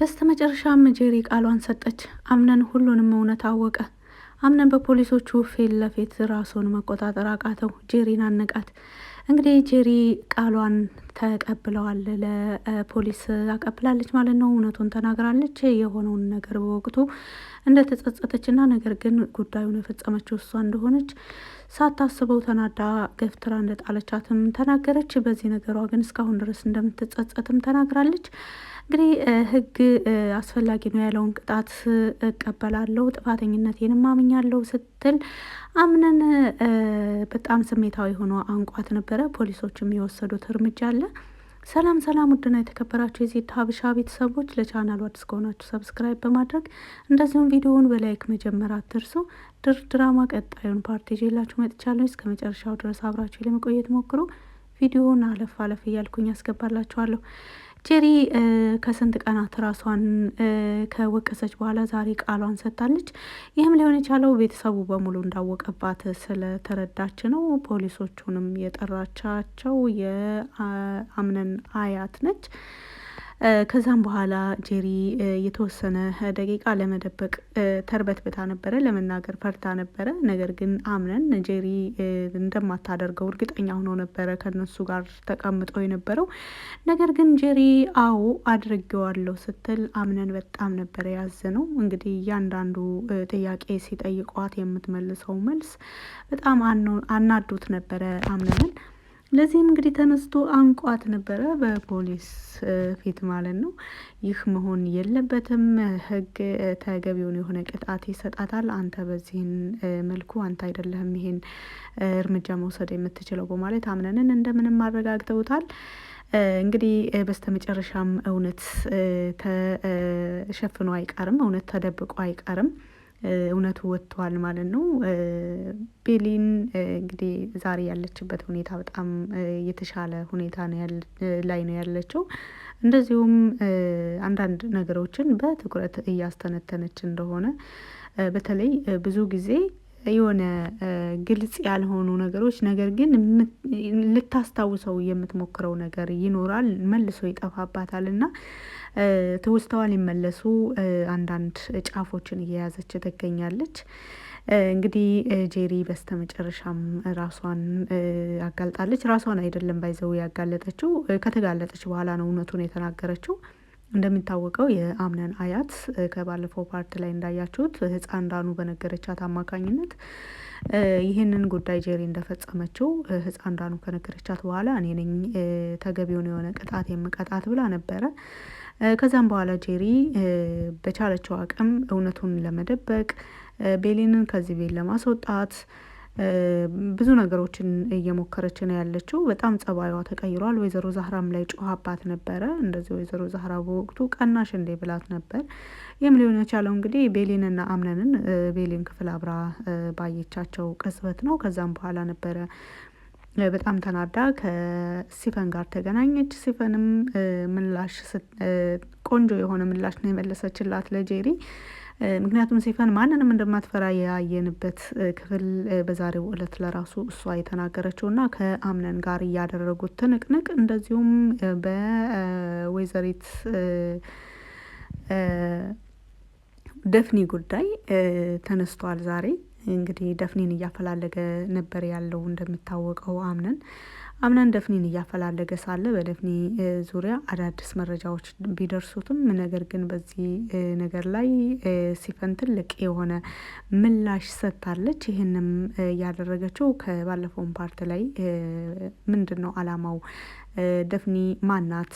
በስተመጨረሻም ጄሪ ቃሏን ሰጠች። አምነን ሁሉንም እውነት አወቀ። አምነን በፖሊሶቹ ፊት ለፊት ራሱን መቆጣጠር አቃተው። ጄሪን አነቃት። እንግዲህ ጄሪ ቃሏን ተቀብለዋል፣ ለፖሊስ አቀብላለች ማለት ነው። እውነቱን ተናግራለች። የሆነውን ነገር በወቅቱ እንደተጸጸተችና ነገር ግን ጉዳዩን የፈጸመችው እሷ እንደሆነች ሳታስበው ተናዳ ገፍትራ እንደጣለቻትም ተናገረች። በዚህ ነገሯ ግን እስካሁን ድረስ እንደምትጸጸትም ተናግራለች። እንግዲህ ሕግ አስፈላጊ ነው ያለውን ቅጣት እቀበላለሁ፣ ጥፋተኝነቴንም አምኛለሁ ስትል አምነን በጣም ስሜታዊ ሆኖ አንቋት ነበረ። ፖሊሶችም የወሰዱት እርምጃ አለ። ሰላም ሰላም፣ ውድና የተከበራችሁ የዜድ ሀበሻ ቤተሰቦች፣ ለቻናሉ አዲስ ከሆናችሁ ሰብስክራይብ በማድረግ እንደዚሁም ቪዲዮውን በላይክ መጀመር አትርሱ። ድራማ ቀጣዩን ፓርቲ ይዤላችሁ መጥቻለሁ። እስከ መጨረሻው ድረስ አብራችሁ ለመቆየት ሞክሩ። ቪዲዮውን አለፍ አለፍ እያልኩኝ ያስገባላችኋለሁ። ጄሪ ከስንት ቀናት ራሷን ከወቀሰች በኋላ ዛሬ ቃሏን ሰጥታለች። ይህም ሊሆን የቻለው ቤተሰቡ በሙሉ እንዳወቀባት ስለተረዳች ነው። ፖሊሶቹንም የጠራቻቸው የአምነን አያት ነች። ከዛም በኋላ ጄሪ የተወሰነ ደቂቃ ለመደበቅ ተርበትብታ ነበረ፣ ለመናገር ፈርታ ነበረ። ነገር ግን አምነን ጄሪ እንደማታደርገው እርግጠኛ ሆኖ ነበረ ከነሱ ጋር ተቀምጠው የነበረው። ነገር ግን ጄሪ አዎ አድርጌዋለሁ ስትል አምነን በጣም ነበረ ያዘነው። እንግዲህ እያንዳንዱ ጥያቄ ሲጠይቋት የምትመልሰው መልስ በጣም አናዶት ነበረ አምነንን። ለዚህም እንግዲህ ተነስቶ አንቋት ነበረ በፖሊስ ፊት ማለት ነው። ይህ መሆን የለበትም፣ ሕግ ተገቢውን የሆነ ቅጣት ይሰጣታል። አንተ በዚህን መልኩ አንተ አይደለህም ይሄን እርምጃ መውሰድ የምትችለው በማለት አምነንን እንደምንም አረጋግተውታል። እንግዲህ በስተመጨረሻም እውነት ተሸፍኖ አይቀርም፣ እውነት ተደብቆ አይቀርም። እውነቱ ወጥቷል ማለት ነው። ቤሊን እንግዲህ ዛሬ ያለችበት ሁኔታ በጣም የተሻለ ሁኔታ ላይ ነው ያለችው። እንደዚሁም አንዳንድ ነገሮችን በትኩረት እያስተነተነች እንደሆነ፣ በተለይ ብዙ ጊዜ የሆነ ግልጽ ያልሆኑ ነገሮች ነገር ግን ልታስታውሰው የምትሞክረው ነገር ይኖራል፣ መልሶ ይጠፋባታል እና ትውስተዋ ሊመለሱ አንዳንድ ጫፎችን እየያዘች ትገኛለች። እንግዲህ ጄሪ በስተመጨረሻም ራሷን ያጋልጣለች። ራሷን አይደለም ባይዘው ያጋለጠችው፣ ከተጋለጠች በኋላ ነው እውነቱን የተናገረችው። እንደሚታወቀው የአምነን አያት ከባለፈው ፓርት ላይ እንዳያችሁት ሕፃን ዳኑ በነገረቻት አማካኝነት ይህንን ጉዳይ ጄሪ እንደፈጸመችው ሕፃን ዳኑ ከነገረቻት በኋላ እኔ ነኝ ተገቢውን የሆነ ቅጣት የምቀጣት ብላ ነበረ። ከዛም በኋላ ጄሪ በቻለችው አቅም እውነቱን ለመደበቅ ቤሊንን ከዚህ ቤት ለማስወጣት ብዙ ነገሮችን እየሞከረች ነው ያለችው። በጣም ጸባዩዋ ተቀይሯል። ወይዘሮ ዛህራም ላይ ጮሃባት ነበረ። እንደዚህ ወይዘሮ ዛህራ በወቅቱ ቀናሽ እንዴ ብላት ነበር። ይህም ሊሆን የቻለው እንግዲህ ቤሊንና አምነንን ቤሊን ክፍል አብራ ባየቻቸው ቅጽበት ነው። ከዛም በኋላ ነበረ በጣም ተናዳ ከሲፈን ጋር ተገናኘች። ሲፈንም ምላሽ ቆንጆ የሆነ ምላሽ ነው የመለሰችላት ለጄሪ። ምክንያቱም ሲፈን ማንንም እንደማትፈራ ያየንበት ክፍል በዛሬው ዕለት ለራሱ እሷ የተናገረችው እና ከአምነን ጋር እያደረጉት ትንቅንቅ እንደዚሁም በወይዘሪት ደፍኒ ጉዳይ ተነስቷል ዛሬ። እንግዲህ ደፍኒን እያፈላለገ ነበር ያለው። እንደሚታወቀው አምነን ደፍኒን እያፈላለገ ሳለ በደፍኒ ዙሪያ አዳዲስ መረጃዎች ቢደርሱትም ነገር ግን በዚህ ነገር ላይ ሲፈን ትልቅ የሆነ ምላሽ ሰጥታለች። ይህንም ያደረገችው ከባለፈውን ፓርት ላይ ምንድን ነው አላማው፣ ደፍኒ ማናት፣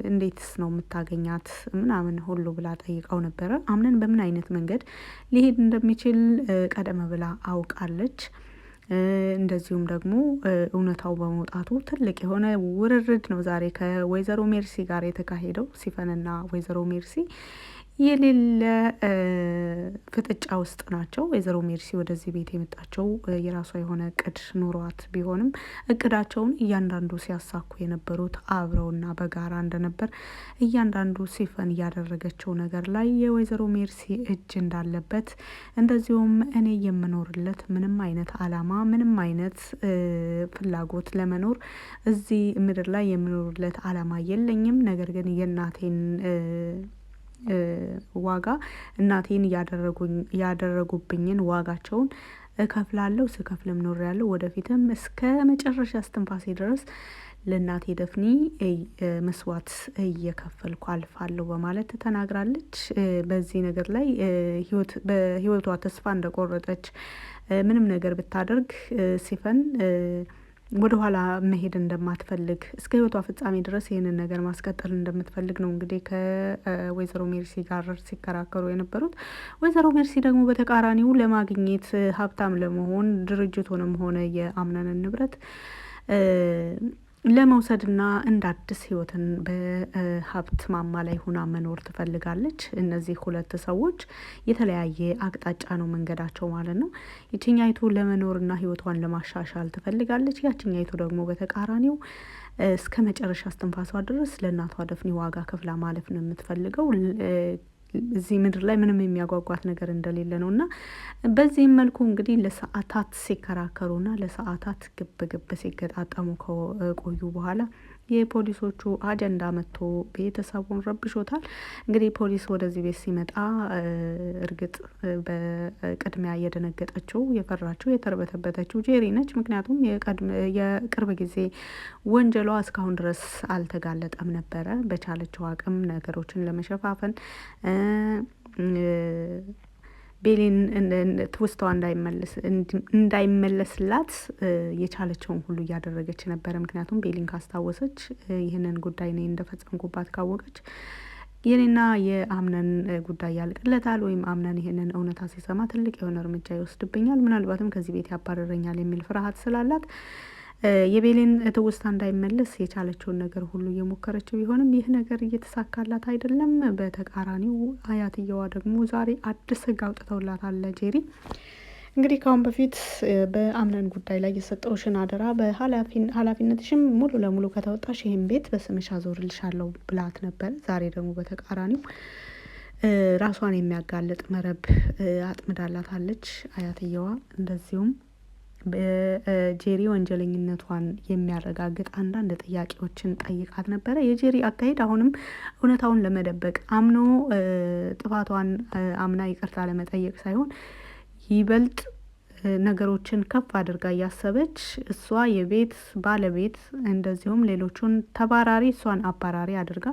እንዴትስ ነው የምታገኛት ምናምን ሁሉ ብላ ጠይቀው ነበረ። አምነን በምን አይነት መንገድ ሊሄድ እንደሚችል ቀደም ብላ አውቃለች። እንደዚሁም ደግሞ እውነታው በመውጣቱ ትልቅ የሆነ ውርርድ ነው ዛሬ ከወይዘሮ ሜርሲ ጋር የተካሄደው። ሲፈንና ወይዘሮ ሜርሲ የሌለ ፍጥጫ ውስጥ ናቸው። ወይዘሮ ሜርሲ ወደዚህ ቤት የመጣቸው የራሷ የሆነ እቅድ ኑሯት ቢሆንም እቅዳቸውን እያንዳንዱ ሲያሳኩ የነበሩት አብረውና በጋራ እንደነበር፣ እያንዳንዱ ሲፈን እያደረገችው ነገር ላይ የወይዘሮ ሜርሲ እጅ እንዳለበት፣ እንደዚሁም እኔ የምኖርለት ምንም አይነት አላማ ምንም አይነት ፍላጎት ለመኖር እዚህ ምድር ላይ የምኖርለት አላማ የለኝም፣ ነገር ግን የእናቴን ዋጋ እናቴን ያደረጉብኝን ዋጋቸውን እከፍላለሁ፣ ስከፍልም ኖር ያለው ወደፊትም እስከ መጨረሻ እስትንፋሴ ድረስ ለእናቴ ደፍኒ መስዋዕት እየከፈልኩ አልፋለሁ በማለት ተናግራለች። በዚህ ነገር ላይ በህይወቷ ተስፋ እንደቆረጠች ምንም ነገር ብታደርግ ሲፈን ወደኋላ መሄድ እንደማትፈልግ እስከ ህይወቷ ፍጻሜ ድረስ ይህንን ነገር ማስቀጠል እንደምትፈልግ ነው እንግዲህ ከወይዘሮ ሜርሲ ጋር ሲከራከሩ የነበሩት። ወይዘሮ ሜርሲ ደግሞ በተቃራኒው ለማግኘት ሀብታም ለመሆን ድርጅቱንም ሆነ የአምነንን ንብረት ለመውሰድና እንደ አዲስ ህይወትን በሀብት ማማ ላይ ሁና መኖር ትፈልጋለች። እነዚህ ሁለት ሰዎች የተለያየ አቅጣጫ ነው መንገዳቸው ማለት ነው። ይችኛይቱ ለመኖርና ህይወቷን ለማሻሻል ትፈልጋለች። ያችኛይቱ ደግሞ በተቃራኒው እስከ መጨረሻ እስትንፋሷ ድረስ ለእናቷ ደፍኒ ዋጋ ከፍላ ማለፍ ነው የምትፈልገው። እዚህ ምድር ላይ ምንም የሚያጓጓት ነገር እንደሌለ ነው እና በዚህም መልኩ እንግዲህ ለሰዓታት ሲከራከሩና ለሰዓታት ግብ ሲገጣጠሙ ከቆዩ በኋላ የፖሊሶቹ አጀንዳ መጥቶ ቤተሰቡን ረብሾታል። እንግዲህ ፖሊስ ወደዚህ ቤት ሲመጣ እርግጥ በቅድሚያ እየደነገጠችው የፈራችው የተርበተበተችው ጄሪ ነች። ምክንያቱም የቅርብ ጊዜ ወንጀሏ እስካሁን ድረስ አልተጋለጠም ነበረ። በቻለችው አቅም ነገሮችን ለመሸፋፈን ቤሊን ትውስቷ እንዳይመለስላት የቻለችውን ሁሉ እያደረገች ነበረ። ምክንያቱም ቤሊን ካስታወሰች ይህንን ጉዳይ እኔ እንደፈጸምኩባት ካወቀች የኔና የአምነን ጉዳይ ያልቅለታል፣ ወይም አምነን ይህንን እውነታ ሲሰማ ትልቅ የሆነ እርምጃ ይወስድብኛል፣ ምናልባትም ከዚህ ቤት ያባረረኛል የሚል ፍርሃት ስላላት የቤሊን ትውስታ እንዳይመለስ የቻለችውን ነገር ሁሉ እየሞከረች ቢሆንም ይህ ነገር እየተሳካላት አይደለም። በተቃራኒው አያትየዋ ደግሞ ዛሬ አዲስ ሕግ አውጥተውላታል ጄሪ። እንግዲህ ካሁን በፊት በአምነን ጉዳይ ላይ የሰጠውሽን አደራ በኃላፊነትሽም ሙሉ ለሙሉ ከተወጣሽ ይህን ቤት በስምሽ አዞርልሻለሁ ብላት ነበር። ዛሬ ደግሞ በተቃራኒው ራሷን የሚያጋልጥ መረብ አጥምዳላታለች አያትየዋ። እንደዚሁም በጄሪ ወንጀለኝነቷን የሚያረጋግጥ አንዳንድ ጥያቄዎችን ጠይቃት ነበረ። የጄሪ አካሄድ አሁንም እውነታውን ለመደበቅ አምኖ ጥፋቷን አምና ይቅርታ ለመጠየቅ ሳይሆን ይበልጥ ነገሮችን ከፍ አድርጋ እያሰበች እሷ የቤት ባለቤት እንደዚሁም ሌሎቹን ተባራሪ እሷን አባራሪ አድርጋ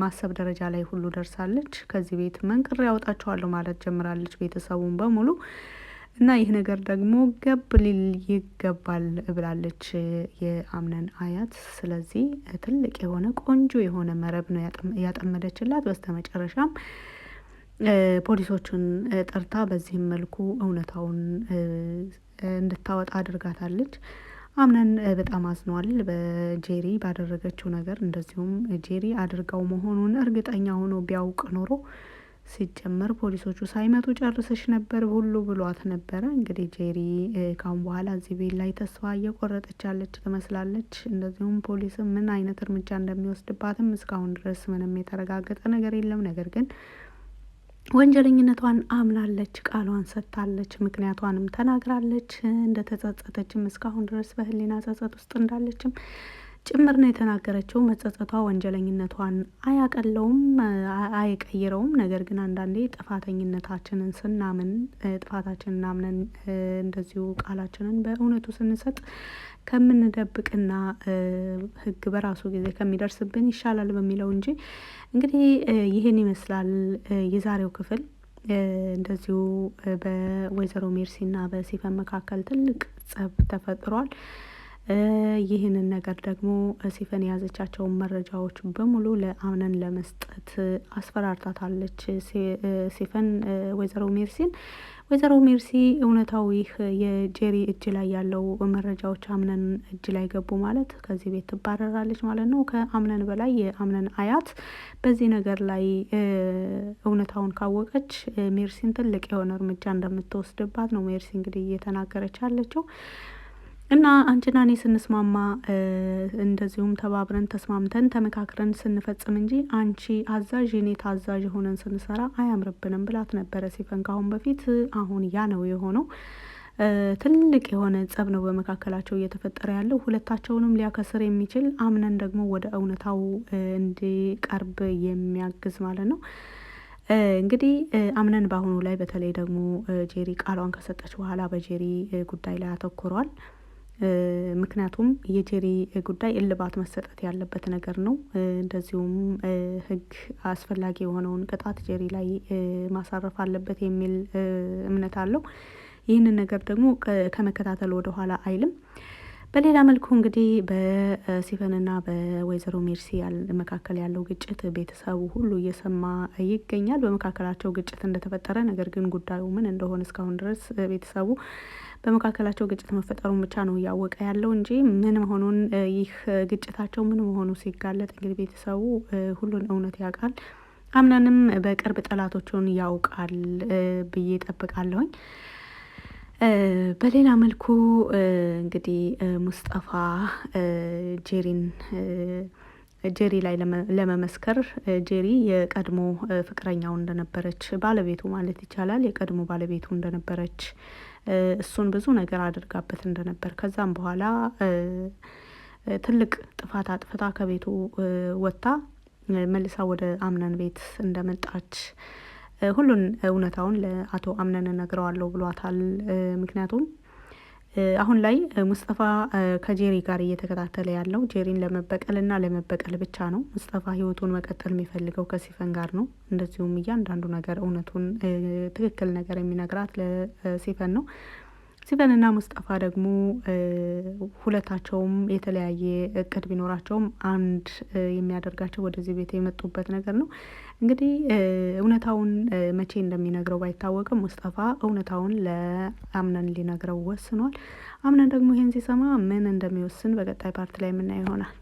ማሰብ ደረጃ ላይ ሁሉ ደርሳለች። ከዚህ ቤት መንቅሬ ያወጣቸዋለሁ ማለት ጀምራለች ቤተሰቡን በሙሉ እና ይህ ነገር ደግሞ ገብ ሊል ይገባል ብላለች የአምነን አያት። ስለዚህ ትልቅ የሆነ ቆንጆ የሆነ መረብ ነው ያጠመደችላት። በስተመጨረሻም ፖሊሶቹን ጠርታ በዚህም መልኩ እውነታውን እንድታወጣ አድርጋታለች። አምነን በጣም አዝኗል በጄሪ ባደረገችው ነገር። እንደዚሁም ጄሪ አድርጋው መሆኑን እርግጠኛ ሆኖ ቢያውቅ ኖሮ ሲጀመር ፖሊሶቹ ሳይመጡ ጨርሰሽ ነበር ሁሉ ብሏት ነበረ። እንግዲህ ጄሪ ካሁን በኋላ እዚህ ቤት ላይ ተስፋ እየቆረጠች ያለች ትመስላለች። እንደዚሁም ፖሊስም ምን አይነት እርምጃ እንደሚወስድባትም እስካሁን ድረስ ምንም የተረጋገጠ ነገር የለም። ነገር ግን ወንጀለኝነቷን አምናለች፣ ቃሏን ሰጥታለች፣ ምክንያቷንም ተናግራለች። እንደተጸጸተችም እስካሁን ድረስ በህሊና ጸጸት ውስጥ እንዳለችም ጭምር ነው የተናገረችው። መጸጸቷ ወንጀለኝነቷን አያቀለውም፣ አይቀይረውም። ነገር ግን አንዳንዴ ጥፋተኝነታችንን ስናምን ጥፋታችንን አምነን እንደዚሁ ቃላችንን በእውነቱ ስንሰጥ ከምንደብቅና ሕግ በራሱ ጊዜ ከሚደርስብን ይሻላል በሚለው እንጂ እንግዲህ ይህን ይመስላል የዛሬው ክፍል። እንደዚሁ በወይዘሮ ሜርሲና በሲፈን መካከል ትልቅ ጸብ ተፈጥሯል። ይህንን ነገር ደግሞ ሲፈን የያዘቻቸውን መረጃዎች በሙሉ ለአምነን ለመስጠት አስፈራርታታለች። ሲፈን ወይዘሮ ሜርሲ እውነታው ይህ የጄሪ እጅ ላይ ያለው መረጃዎች አምነን እጅ ላይ ገቡ ማለት ከዚህ ቤት ትባረራለች ማለት ነው። ከአምነን በላይ የአምነን አያት በዚህ ነገር ላይ እውነታውን ካወቀች ሜርሲን ትልቅ የሆነ እርምጃ እንደምትወስድባት ነው ሜርሲ እንግዲህ እየተናገረች ያለችው። እና አንቺና እኔ ስንስማማ እንደዚሁም ተባብረን ተስማምተን ተመካክረን ስንፈጽም እንጂ አንቺ አዛዥ እኔ ታዛዥ ሆነን ስንሰራ አያምርብንም ብላት ነበረ ሲፈን ካሁን በፊት። አሁን ያ ነው የሆነው። ትልቅ የሆነ ጸብ ነው በመካከላቸው እየተፈጠረ ያለው። ሁለታቸውንም ሊያከስር የሚችል አምነን ደግሞ ወደ እውነታው እንዲቀርብ የሚያግዝ ማለት ነው። እንግዲህ አምነን በአሁኑ ላይ በተለይ ደግሞ ጄሪ ቃሏን ከሰጠች በኋላ በጄሪ ጉዳይ ላይ አተኩሯል። ምክንያቱም የጄሪ ጉዳይ እልባት መሰጠት ያለበት ነገር ነው። እንደዚሁም ሕግ አስፈላጊ የሆነውን ቅጣት ጄሪ ላይ ማሳረፍ አለበት የሚል እምነት አለው። ይህንን ነገር ደግሞ ከመከታተል ወደ ኋላ አይልም። በሌላ መልኩ እንግዲህ በሲፈንና በወይዘሮ ሜርሲ መካከል ያለው ግጭት ቤተሰቡ ሁሉ እየሰማ ይገኛል። በመካከላቸው ግጭት እንደተፈጠረ፣ ነገር ግን ጉዳዩ ምን እንደሆነ እስካሁን ድረስ ቤተሰቡ በመካከላቸው ግጭት መፈጠሩን ብቻ ነው እያወቀ ያለው እንጂ ምን መሆኑን ይህ ግጭታቸው ምን መሆኑ ሲጋለጥ እንግዲህ ቤተሰቡ ሁሉን እውነት ያውቃል። አምነንም በቅርብ ጠላቶቹን ያውቃል ብዬ ጠብቃለሁኝ። በሌላ መልኩ እንግዲህ ሙስጠፋ ጄሪ ላይ ለመመስከር ጄሪ የቀድሞ ፍቅረኛው እንደነበረች፣ ባለቤቱ ማለት ይቻላል የቀድሞ ባለቤቱ እንደነበረች፣ እሱን ብዙ ነገር አድርጋበት እንደነበር፣ ከዛም በኋላ ትልቅ ጥፋት አጥፍታ ከቤቱ ወጥታ መልሳ ወደ አምነን ቤት እንደመጣች ሁሉን እውነታውን ለአቶ አምነን እነግረዋለሁ ብሏታል። ምክንያቱም አሁን ላይ ሙስጠፋ ከጄሪ ጋር እየተከታተለ ያለው ጄሪን ለመበቀልና ለመበቀል ብቻ ነው። ሙስጠፋ ህይወቱን መቀጠል የሚፈልገው ከሲፈን ጋር ነው። እንደዚሁም እያንዳንዱ ነገር እውነቱን ትክክል ነገር የሚነግራት ለሲፈን ነው። ሲፈንና ሙስጠፋ ደግሞ ሁለታቸውም የተለያየ እቅድ ቢኖራቸውም አንድ የሚያደርጋቸው ወደዚህ ቤት የመጡበት ነገር ነው። እንግዲህ እውነታውን መቼ እንደሚነግረው ባይታወቅም ሙስጠፋ እውነታውን ለአምነን ሊነግረው ወስኗል። አምነን ደግሞ ይሄን ሲሰማ ምን እንደሚወስን በቀጣይ ፓርት ላይ የምናየው ይሆናል።